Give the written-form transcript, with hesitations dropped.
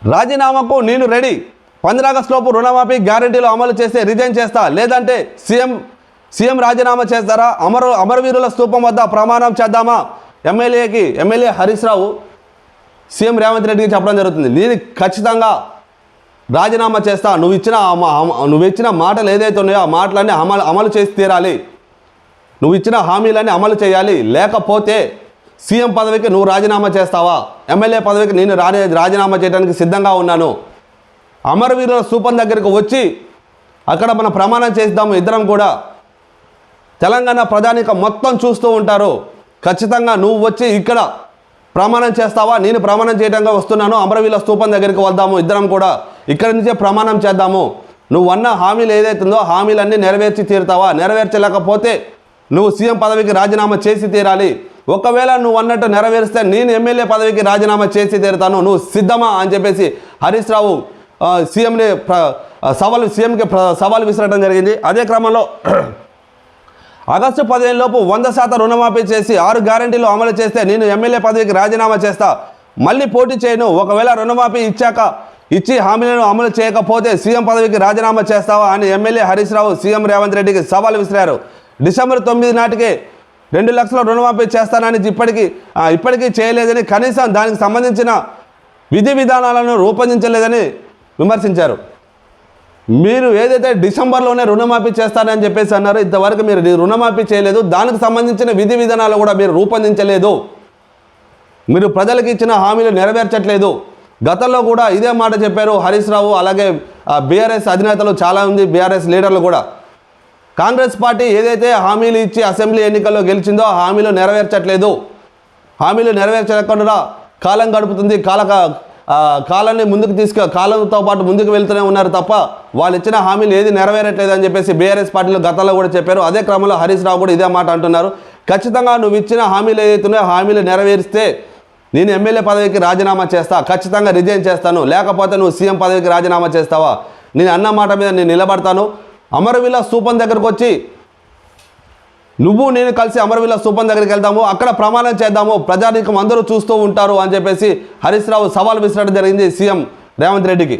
రాజీనామాకు నేను రెడీ, 15 ఆగస్టులోపు రుణమాఫీ గ్యారెంటీలు అమలు చేస్తే రిజైన్ చేస్తా, లేదంటే సీఎం రాజీనామా చేస్తారా, అమరవీరుల స్తూపం వద్ద ప్రమాణం చేద్దామా? ఎమ్మెల్యే హరీష్ రావు సీఎం రేవంత్ రెడ్డికి చెప్పడం జరుగుతుంది. నేను ఖచ్చితంగా రాజీనామా చేస్తా, నువ్వు ఇచ్చిన మాటలు ఏదైతే ఉన్నాయో ఆ మాటలన్నీ అమలు చేసి తీరాలి, నువ్వు ఇచ్చిన హామీలన్నీ అమలు చేయాలి, లేకపోతే సీఎం పదవికి నువ్వు రాజీనామా చేస్తావా? ఎమ్మెల్యే పదవికి నేను రాజీనామా చేయడానికి సిద్ధంగా ఉన్నాను. అమరవీరుల స్తూపం దగ్గరికి వచ్చి అక్కడ మనం ప్రమాణం చేద్దాము ఇద్దరం కూడా. తెలంగాణ ప్రజానీకం మొత్తం చూస్తూ ఉంటారు. ఖచ్చితంగా నువ్వు వచ్చి ఇక్కడ ప్రమాణం చేస్తావా? నేను ప్రమాణం చేయడానికి వస్తున్నాను, అమరవీరుల స్తూపం దగ్గరికి వద్దాము ఇద్దరం కూడా, ఇక్కడి నుంచే ప్రమాణం చేద్దాము. నువ్వు అన్న హామీలు ఏదైతుందో హామీలన్నీ నెరవేర్చి తీరుతావా? నెరవేర్చలేకపోతే నువ్వు సీఎం పదవికి రాజీనామా చేసి తీరాలి. ఒకవేళ నువ్వు అన్నట్టు నెరవేరిస్తే నేను ఎమ్మెల్యే పదవికి రాజీనామా చేసి తీరుతాను, నువ్వు సిద్ధమా అని చెప్పేసి హరీష్ రావు సీఎంకి సవాల్ విసరడం జరిగింది. అదే క్రమంలో ఆగస్టు 15 లోపు 100% రుణమాఫీ చేసి 6 గ్యారెంటీలు అమలు చేస్తే నేను ఎమ్మెల్యే పదవికి రాజీనామా చేస్తా, మళ్ళీ పోటీ చేయను. ఒకవేళ రుణమాఫీ ఇచ్చి హామీలను అమలు చేయకపోతే సీఎం పదవికి రాజీనామా చేస్తావా అని ఎమ్మెల్యే హరీష్ రావు సీఎం రేవంత్ రెడ్డికి సవాల్ విసిరారు. డిసెంబర్ 9 నాటికే 2 లక్షల రుణమాఫీ చేస్తానని ఇప్పటికీ చేయలేదని, కనీసం దానికి సంబంధించిన విధి విధానాలను రూపొందించలేదని విమర్శించారు. మీరు ఏదైతే డిసెంబర్లోనే రుణమాఫీ చేస్తానని చెప్పేసి అన్నారో, ఇంతవరకు మీరు రుణమాఫీ చేయలేదు, దానికి సంబంధించిన విధి విధానాలు కూడా మీరు రూపొందించలేదు, మీరు ప్రజలకు ఇచ్చిన హామీలు నెరవేర్చట్లేదు. గతంలో కూడా ఇదే మాట చెప్పారు హరీష్ రావు, అలాగే బీఆర్ఎస్ అధినేతలు చాలామంది, బీఆర్ఎస్ లీడర్లు కూడా. కాంగ్రెస్ పార్టీ ఏదైతే హామీలు ఇచ్చి అసెంబ్లీ ఎన్నికల్లో గెలిచిందో ఆ హామీలు నెరవేర్చట్లేదు, హామీలు నెరవేర్చకుండా కాలం గడుపుతుంది, కాలాన్ని కాలంతో పాటు ముందుకు వెళ్తూనే ఉన్నారు తప్ప వాళ్ళు ఇచ్చిన హామీలు ఏది నెరవేరట్లేదు అని చెప్పేసి బీఆర్ఎస్ పార్టీలు గతంలో కూడా చెప్పారు. అదే క్రమంలో హరీష్ రావు కూడా ఇదే మాట అంటున్నారు. ఖచ్చితంగా నువ్వు ఇచ్చిన హామీలు ఏదైతే ఉన్నాయో హామీలు నెరవేరిస్తే నేను ఎమ్మెల్యే పదవికి రాజీనామా చేస్తా, ఖచ్చితంగా రిజైన్ చేస్తాను, లేకపోతే నువ్వు సీఎం పదవికి రాజీనామా చేస్తావా? నేను అన్న మాట మీద నేను నిలబడతాను. అమరవీరుల స్తూపం దగ్గరకు వచ్చి నేను కలిసి అమరవీరుల స్తూపం దగ్గరికి వెళ్దాము, అక్కడ ప్రమాణం చేద్దాము, ప్రజానీకం అందరూ చూస్తూ ఉంటారు అని చెప్పేసి హరీష్ రావు సవాల్ విసరడం జరిగింది సీఎం రేవంత్ రెడ్డికి.